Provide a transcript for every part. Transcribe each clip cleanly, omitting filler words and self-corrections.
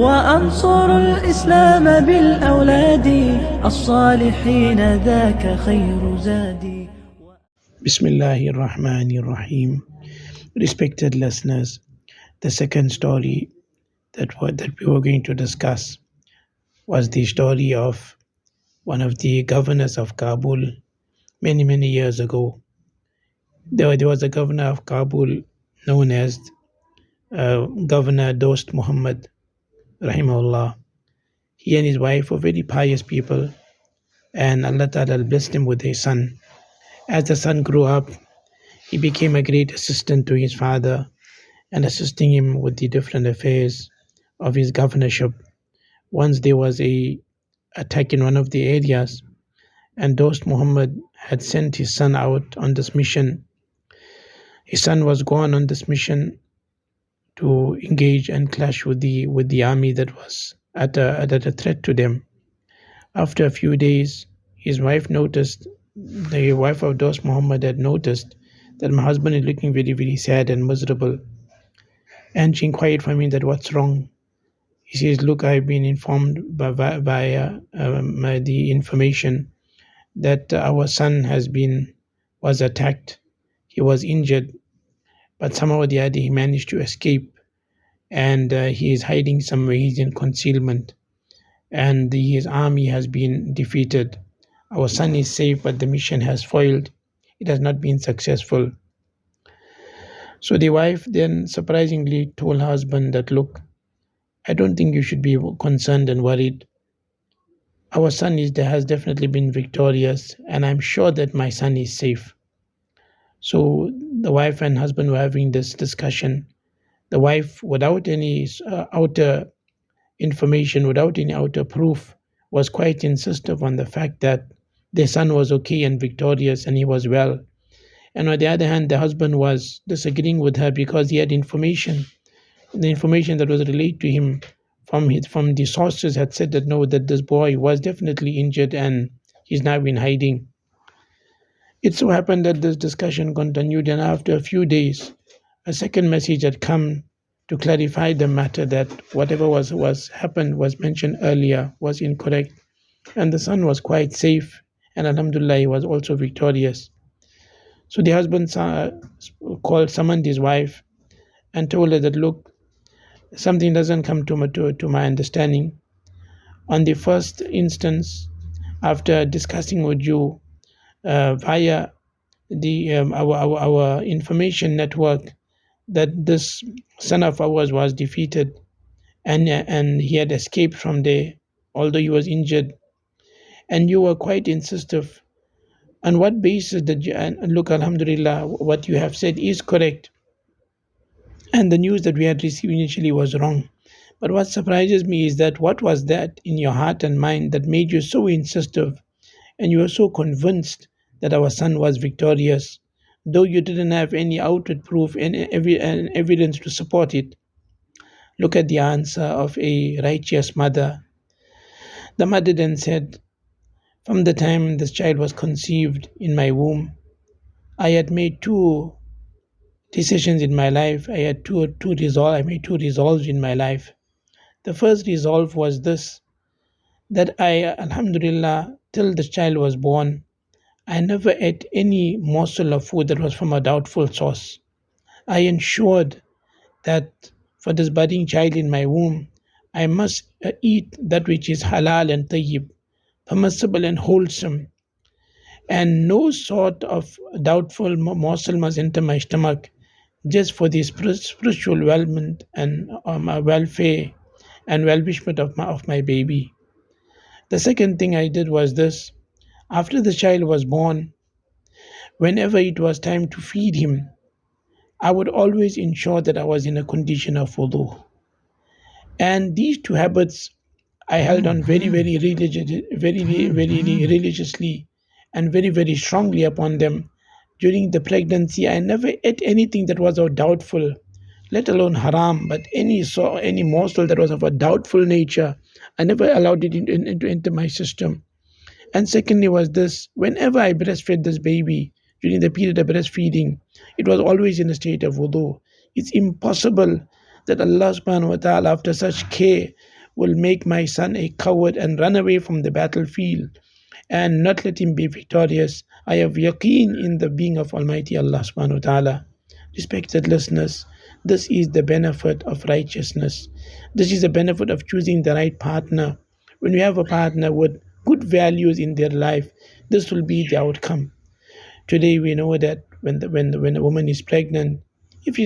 وأنصر الإسلام بالأولاد الصالحين ذاك خير زادي. Bismillahir Rahmanir Rahim. Respected listeners, the second story that we were going to discuss was the story of one of the governors of Kabul many years ago. There was a governor of Kabul known as Governor Dost Muhammad Rahimahullah. He and his wife were very pious people, and Allah Ta'ala blessed him with a son. As the son grew up, he became a great assistant to his father and assisting him with the different affairs of his governorship. Once there was a attack in one of the areas, and Dost Muhammad had sent his son out on this mission. His son was gone on this mission to engage and clash with the army that was at a threat to them. After a few days, the wife of Dost Muhammad had noticed that my husband is looking very sad and miserable. And she inquired from him that what's wrong. He says, look, I've been informed via the information that our son was attacked. He was injured, but somehow or the other he managed to escape, and he is hiding somewhere. He's in concealment, and his army has been defeated. Our son is safe, but the mission has failed. It has not been successful. So the wife then surprisingly told her husband that, look, I don't think you should be concerned and worried. Our son has definitely been victorious, and I'm sure that my son is safe. So the wife and husband were having this discussion. The wife, without any outer information, without any outer proof, was quite insistent on the fact that their son was okay and victorious and he was well. And on the other hand, the husband was disagreeing with her because he had information. The information that was relayed to him from the sources had said that no, that this boy was definitely injured and he's now in hiding. It so happened that this discussion continued, and after a few days, a second message had come to clarify the matter, that whatever was mentioned earlier was incorrect, and the son was quite safe, and alhamdulillah he was also victorious. So the husband summoned his wife and told her that, look, something doesn't come to my understanding. On the first instance, after discussing with you via our information network, that this son of ours was defeated and he had escaped from there, although he was injured, and you were quite insistent. On what basis did you? And look, alhamdulillah, what you have said is correct, and the news that we had received initially was wrong. But what surprises me is that what was that in your heart and mind that made you so insistent, and you were so convinced that our son was victorious, though you didn't have any outward proof and evidence to support it? Look at the answer of a righteous mother. The mother then said, from the time this child was conceived in my womb, I had made two decisions in my life. I made two resolves in my life. The first resolve was this, that I, alhamdulillah, till the child was born, I never ate any morsel of food that was from a doubtful source. I ensured that for this budding child in my womb, I must eat that which is halal and tayyib, permissible and wholesome, and no sort of doubtful morsel must enter my stomach, just for the spiritual well-being and welfare and well-wishment of my baby. The second thing I did was this: after the child was born, whenever it was time to feed him, I would always ensure that I was in a condition of wudu. And these two habits I held on very religiously and very strongly upon them. During the pregnancy, I never ate anything that was of doubtful, let alone haram, but any morsel that was of a doubtful nature, I never allowed it to enter my system. And secondly was this: whenever I breastfed this baby, during the period of breastfeeding, it was always in a state of wudu. It's impossible that Allah subhanahu wa ta'ala, after such care, will make my son a coward and run away from the battlefield and not let him be victorious. I have yaqeen in the being of Almighty Allah subhanahu wa ta'ala. Respected listeners, this is the benefit of righteousness. This is the benefit of choosing the right partner. When you have a partner with good values in their life, this will be the outcome. Today we know that when a woman is pregnant, if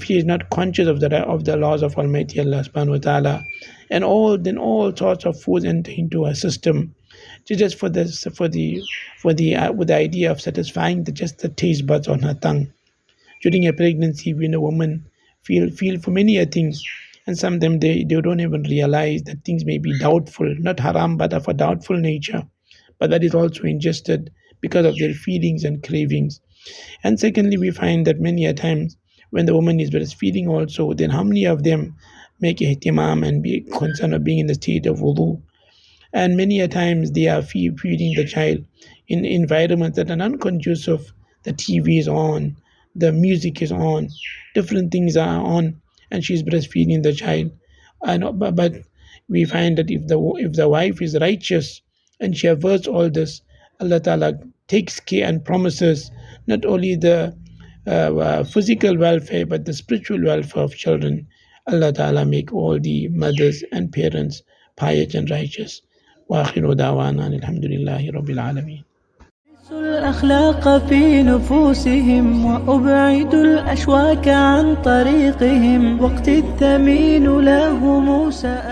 she is not conscious of the laws of Almighty Allah subhanahu wa ta'ala, and all sorts of foods enter into her system, just for the with the idea of satisfying just the taste buds on her tongue. During a pregnancy, when a woman feel for many things, and sometimes they don't even realize that things may be doubtful, not haram, but of a doubtful nature, but that is also ingested because of their feelings and cravings. And secondly, we find that many a times when the woman is breastfeeding also, then how many of them make ihtimam and be concerned of being in the state of wudu? And many a times they are feeding the child in environments that are non-conducive. The TV is on, the music is on, different things are on, and she's breastfeeding the child. But we find that if the wife is righteous and she averts all this, Allah Ta'ala takes care and promises not only the physical welfare but the spiritual welfare of children. Allah Ta'ala make all the mothers and parents pious and righteous. وآخر دعوانا الحمد لله رب العالمين. الأخلاق في نفوسهم وأبعد الأشواك عن طريقهم، وقت الثمين له موسى